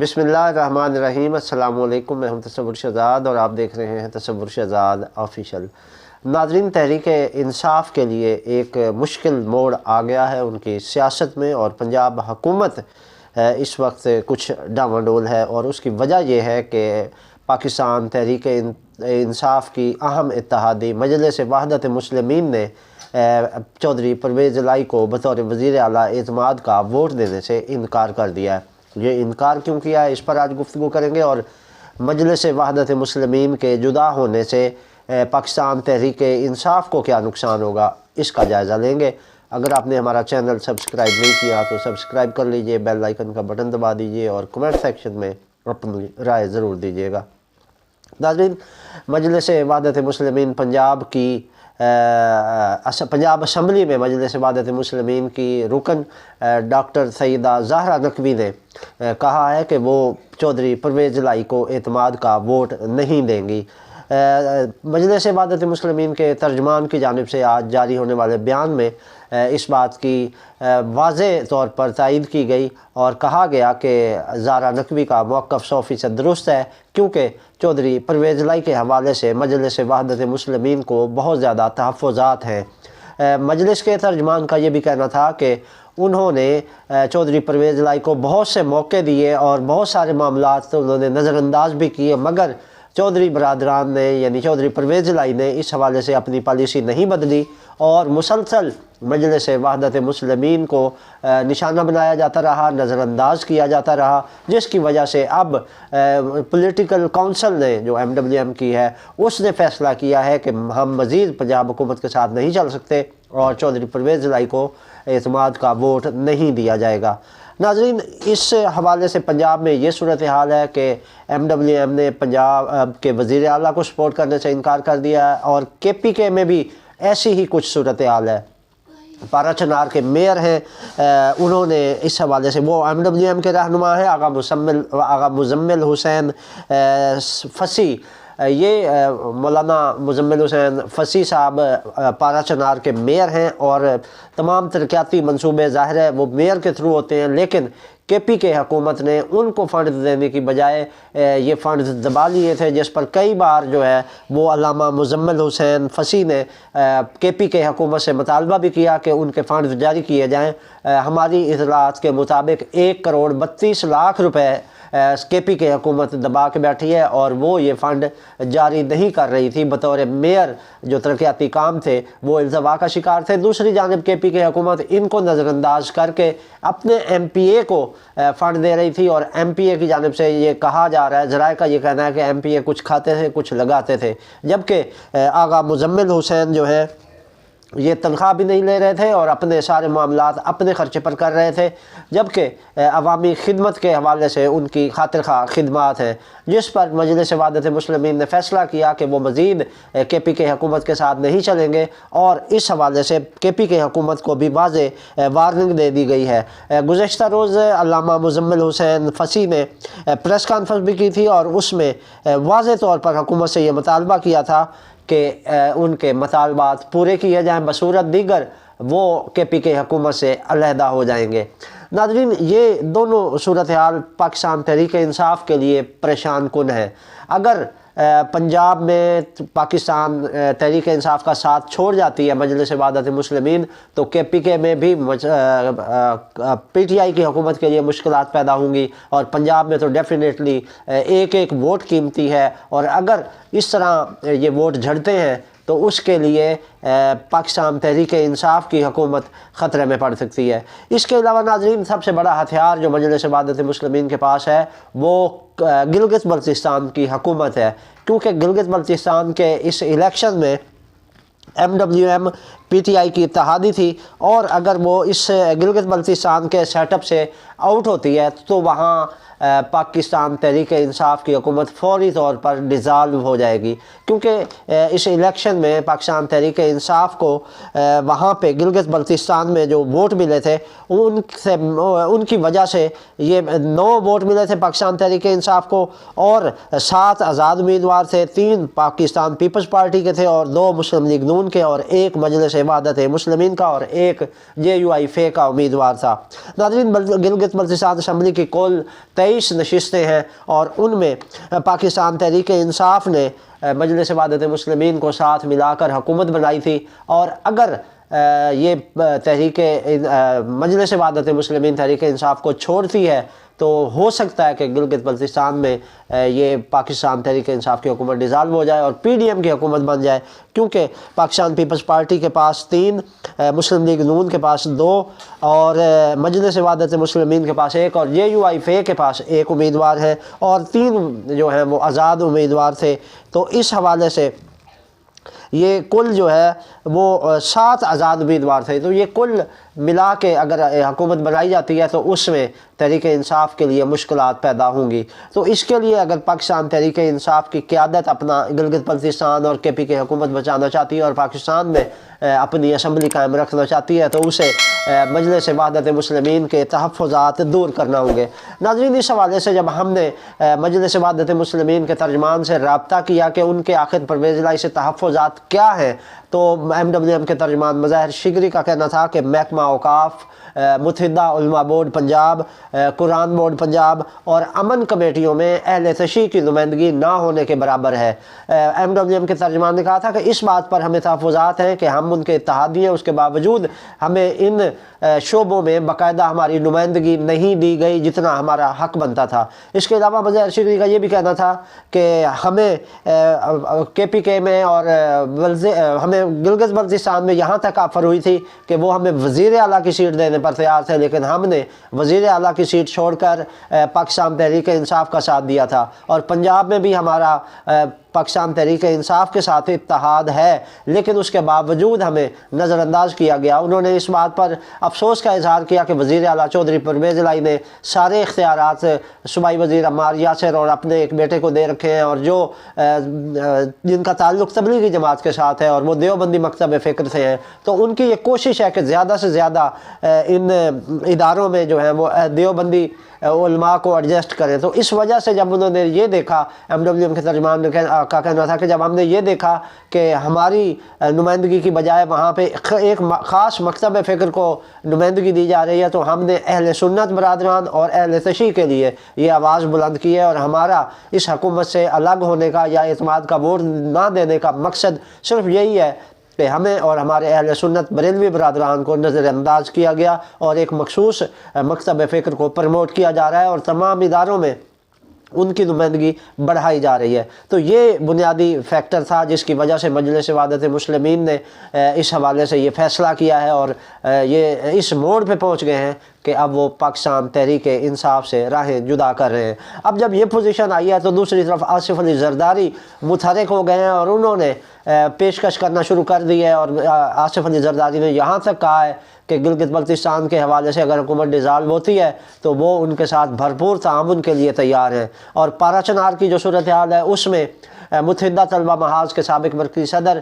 بسم اللہ الرحمن الرحیم۔ السلام علیکم، میں ہوں تصور شہزاد اور آپ دیکھ رہے ہیں تصور شہزاد آفیشل۔ ناظرین، تحریک انصاف کے لیے ایک مشکل موڑ آ گیا ہے ان کی سیاست میں، اور پنجاب حکومت اس وقت کچھ ڈاواڈول ہے، اور اس کی وجہ یہ ہے کہ پاکستان تحریک انصاف کی اہم اتحادی مجلس وحدت مسلمین نے چودھری پرویز الہی کو بطور وزیر اعلیٰ اعتماد کا ووٹ دینے سے انکار کر دیا ہے۔ یہ انکار کیوں کیا ہے، اس پر آج گفتگو کریں گے، اور مجلس وحدت مسلمین کے جدا ہونے سے پاکستان تحریک انصاف کو کیا نقصان ہوگا، اس کا جائزہ لیں گے۔ اگر آپ نے ہمارا چینل سبسکرائب نہیں کیا تو سبسکرائب کر لیجئے، بیل آئیکن کا بٹن دبا دیجئے، اور کمنٹ سیکشن میں اپنی رائے ضرور دیجئے گا۔ ناظرین، مجلس وحدت مسلمین پنجاب کی پنجاب اسمبلی میں مجلس وحدت مسلمین کی رکن ڈاکٹر سیدہ زہرا نقوی نے کہا ہے کہ وہ چودھری پرویز الہی کو اعتماد کا ووٹ نہیں دیں گی۔ مجلس وحدت مسلمین کے ترجمان کی جانب سے آج جاری ہونے والے بیان میں اس بات کی واضح طور پر تائید کی گئی، اور کہا گیا کہ زہرا نقوی کا موقف 100% درست ہے، کیونکہ چودھری پرویز الہی کے حوالے سے مجلس وحدت مسلمین کو بہت زیادہ تحفظات ہیں۔ مجلس کے ترجمان کا یہ بھی کہنا تھا کہ انہوں نے چودھری پرویز الہی کو بہت سے موقع دیے اور بہت سارے معاملات انہوں نے نظر انداز بھی کیے، مگر چودھری برادران نے یعنی چودھری پرویز الہی نے اس حوالے سے اپنی پالیسی نہیں بدلی، اور مسلسل مجلس وحدت مسلمین کو نشانہ بنایا جاتا رہا، نظر انداز کیا جاتا رہا، جس کی وجہ سے اب پولیٹیکل کونسل نے جو MWM کی ہے اس نے فیصلہ کیا ہے کہ ہم مزید پنجاب حکومت کے ساتھ نہیں چل سکتے، اور چودھری پرویز الہی کو اعتماد کا ووٹ نہیں دیا جائے گا۔ ناظرین، اس حوالے سے پنجاب میں یہ صورتحال ہے کہ MWM نے پنجاب کے وزیر اعلیٰ کو سپورٹ کرنے سے انکار کر دیا ہے، اور KPK میں بھی ایسی ہی کچھ صورتحال ہے۔ پارا چنار کے میئر ہیں، انہوں نے اس حوالے سے، وہ MWM کے رہنما ہیں، آغا مزمل حسین فصیح، یہ مولانا مزمل حسین فصیح صاحب پارا چنار کے میئر ہیں، اور تمام ترقیاتی منصوبے ظاہر ہے وہ میئر کے تھرو ہوتے ہیں، لیکن KPK حکومت نے ان کو فنڈ دینے کی بجائے یہ فنڈ دبا لیے تھے، جس پر کئی بار جو ہے وہ علامہ مزمل حسین فصیح نے KPK حکومت سے مطالبہ بھی کیا کہ ان کے فنڈ جاری کیے جائیں۔ ہماری اطلاعات کے مطابق 1,32,00,000 روپے KPK حکومت دبا کے بیٹھی ہے، اور وہ یہ فنڈ جاری نہیں کر رہی تھی۔ بطور میئر جو ترقیاتی کام تھے وہ التوا کا شکار تھے۔ دوسری جانب KPK حکومت ان کو نظر انداز کر کے اپنے MPA کو فنڈ دے رہی تھی، اور MPA کی جانب سے یہ کہا جا رہا ہے، ذرائع کا یہ کہنا ہے کہ MPA کچھ کھاتے تھے کچھ لگاتے تھے، جبکہ آغا مزمل حسین جو ہے یہ تنخواہ بھی نہیں لے رہے تھے اور اپنے سارے معاملات اپنے خرچے پر کر رہے تھے، جبکہ عوامی خدمت کے حوالے سے ان کی خاطر خواہ خدمات ہیں، جس پر مجلس وحدت مسلمین نے فیصلہ کیا کہ وہ مزید KPK حکومت کے ساتھ نہیں چلیں گے، اور اس حوالے سے KPK حکومت کو بھی واضح وارننگ دے دی گئی ہے۔ گزشتہ روز علامہ مزمل حسین فصیح نے پریس کانفرنس بھی کی تھی، اور اس میں واضح طور پر حکومت سے یہ مطالبہ کیا تھا کہ ان کے مطالبات پورے کیے جائیں، بصورت دیگر وہ KPK حکومت سے علیحدہ ہو جائیں گے۔ ناظرین، یہ دونوں صورتحال پاکستان تحریک انصاف کے لیے پریشان کن ہے۔ اگر پنجاب میں پاکستان تحریک انصاف کا ساتھ چھوڑ جاتی ہے مجلس وحدت مسلمین، تو KPK میں بھی PTI کی حکومت کے لیے مشکلات پیدا ہوں گی، اور پنجاب میں تو ڈیفینیٹلی ایک ایک ووٹ قیمتی ہے، اور اگر اس طرح یہ ووٹ جھڑتے ہیں تو اس کے لیے پاکستان تحریک انصاف کی حکومت خطرے میں پڑ سکتی ہے۔ اس کے علاوہ ناظرین، سب سے بڑا ہتھیار جو مجلس وحدت مسلمین کے پاس ہے وہ گلگت بلتستان کی حکومت ہے، کیونکہ گلگت بلتستان کے اس الیکشن میں MWM PTI کی اتحادی تھی، اور اگر وہ اس گلگت بلتستان کے سیٹ اپ سے آؤٹ ہوتی ہے تو وہاں پاکستان تحریک انصاف کی حکومت فوری طور پر ڈیزالو ہو جائے گی، کیونکہ اس الیکشن میں پاکستان تحریک انصاف کو وہاں پہ گلگت بلتستان میں جو ووٹ ملے تھے ان کی وجہ سے یہ 9 ووٹ ملے تھے پاکستان تحریک انصاف کو، اور 7 آزاد امیدوار تھے، 3 پاکستان پیپلز پارٹی کے تھے، اور 2 مسلم لیگ نون کے، اور 1 مجلس वहदत मुस्लिमीन का और एक JUI-FA का उम्मीदवार था। नाज़रीन, गिलगित बल्तिस्तान असम्बली की कुल 23 नशिस्तें हैं और उनमें पाकिस्तान तहरीक इंसाफ ने मजलिस वहदत मुस्लिमीन को साथ मिलाकर हुकूमत बनाई थी। और अगर ये तहरीक मजलिस वहदत मुस्लिमीन तहरीक इंसाफ को छोड़ती है तो हो सकता है कि गिलगित बल्तिस्तान में ये पाकिस्तान तहरीक इंसाफ की हुकूमत डिज़ाल्व हो जाए और PDM की हुकूमत बन जाए, क्योंकि पाकिस्तान पीपल्स पार्टी के पास 3, मुस्लिम लीग नून के पास 2 और मजलिस वहदत मुस्लिमीन के पास 1 और JUI-FA के पास 1 उम्मीदवार है और 3 जो हैं वो आज़ाद उम्मीदवार थे। तो इस हवाले से ये कुल जो है वो 7 आज़ाद उम्मीदवार थे। तो ये कुल मिला के अगर हुकूमत बनाई जाती है तो उसमें तहरीक इंसाफ के लिए मुश्किलात पैदा होंगी। तो इसके लिए अगर पाकिस्तान तहरीक इंसाफ की क़यादत अपना गिलगित बल्तिस्तान और KPK हुकूमत बचाना चाहती है और पाकिस्तान में अपनी असम्बली कायम रखना चाहती है तो उसे मजलिस वहदत मुस्लिमीन के तहफ़्फ़ुज़ात दूर करना होंगे। नाज़रीन, इस हवाले से जब हमने मजलिस वहदत मुस्लिमीन के तर्जमान से रब्ता किया कि उनके आखिर परवेज़ लाई से तहफ़्फ़ुज़ात क्या हैं, तो MWM के तर्जमान मज़ाहिर शिगरी का कहना था कि महकमा औक़ाफ़, मुत्तहिदा उलमा बोर्ड पंजाब, कुरान बोर्ड पंजाब और अमन कमेटियों में अहले तशरीह की नुमाइंदगी ना होने के बराबर है। MWM के तर्जमान ने कहा था कि इस बात पर हमें तहफ़्फ़ुज़ात हैं कि हम उनके इत्तेहादी हैं, उसके बावजूद हमें इन शोबों में बाकायदा हमारी नुमाइंदगी नहीं दी गई जितना हमारा हक बनता था। इसके अलावा मज़ाहिर शिगरी का ये भी कहना था कि हमें KPK में और हमें गिलगित बल्तिस्तान में यहाँ तक ऑफ़र हुई थी कि वो हमें वज़ीर आला की सीट देने पर तैयार थे, लेकिन हमने वज़ीर आला की सीट छोड़कर पाकिस्तान तहरीक इंसाफ का साथ दिया था। और पंजाब में भी हमारा पाकिस्तान तहरीक इंसाफ के साथ इत्तेहाद है, लेकिन उसके बावजूद हमें नज़रअंदाज किया गया। उन्होंने इस बात पर अफसोस का इजहार किया कि वज़ीर आला चौधरी परवेज़ लाई ने सारे इख्तियारात सूबाई वज़ीर अम्मार यासिर और अपने एक बेटे को दे रखे हैं और जो जिनका ताल्लुक़ तबलीगी जमात के साथ है और वो देवबंदी मकतब फ़िक्र से हैं, तो उनकी ये कोशिश है कि ज़्यादा से ज़्यादा इन इदारों में जो है वो देवबंदी उलमा को एडजस्ट करें। तो इस वजह से जब उन्होंने ये देखा, MWM के तर्जमान का कहना था कि जब हमने ये देखा कि हमारी नुमाइंदगी की बजाय वहाँ पे एक ख़ास मकतब फ़िक्र को नुमाइंदगी दी जा रही है, तो हमने अहले सुन्नत बरादरान और अहले तशरीह के लिए ये आवाज़ बुलंद की है और हमारा इस हुकूमत से अलग होने का या एतमाद का वोट ना देने का मकसद सिर्फ यही है कि हमें और हमारे अहले सुन्नत बरेलवी बरादरान को नज़रअंदाज किया गया और एक मखसूस मकतब फ़िक्र को प्रमोट किया जा रहा है और तमाम इदारों में उनकी नुमाइंदगी बढ़ाई जा रही है। तो ये बुनियादी फैक्टर था जिसकी वजह से मजलिस वहदत मुस्लिमीन ने इस हवाले से ये फ़ैसला किया है और ये इस मोड़ पे पहुंच गए हैं कि अब वो पाकिस्तान तहरीक इंसाफ से राहें जुदा कर रहे हैं। अब जब ये पोजीशन आई है तो दूसरी तरफ आसिफ अली जरदारी मुतहरक हो गए हैं और उन्होंने पेशकश करना शुरू कर दी है और आसिफ अली जरदारी ने यहाँ तक कहा है कि गिलगित बल्तिस्तान के हवाले से अगर हुकूमत डिज़ाल्व होती है तो वो उनके साथ भरपूर ताअवुन के लिए तैयार हैं। और पाराचनार की जो सूरत हाल है उसमें मुत्तहिदा तलबा महाज के साबिक मरकज़ी सदर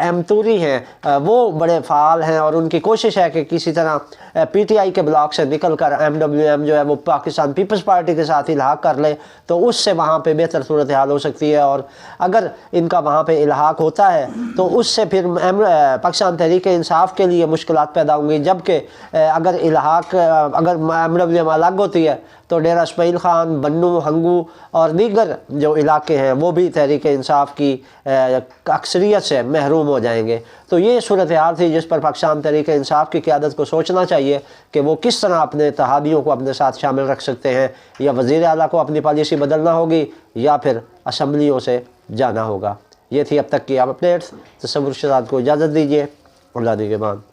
M तूरी हैं, वो बड़े फ़ाल हैं और उनकी कोशिश है कि किसी तरह PTI के ब्लॉक से निकल कर MWM जो है वो पाकिस्तान पीपल्स पार्टी के साथ इल्हाक़ कर ले, तो उससे वहाँ पे बेहतर सूरत हाल हो सकती है। और अगर इनका वहाँ पे इल्हाक़ होता है तो उससे फिर पाकिस्तान तहरीक इंसाफ के लिए मुश्किलात पैदा होंगी, जबकि अगर MWM अलग होती है तो डेरा इस्माइल ख़ान, बन्नू, हंगू और दीगर जो इलाके हैं वो भी तहरीक इंसाफ की अक्सरियत से महरूम हो जाएंगे। तो ये सूरत हाल थी जिस पर पाकिस्तान तहरीक इंसाफ की क़यादत को सोचना चाहिए कि वो किस तरह अपने इत्तेहादियों को अपने साथ शामिल रख सकते हैं, या वज़ीर आला को अपनी पॉलिसी बदलना होगी या फिर असम्बलियों से जाना होगा। ये थी अब तक की अपडेट्स। तसव्वुर शहज़ाद को इजाज़त दीजिए। अल्लाह निगहबान।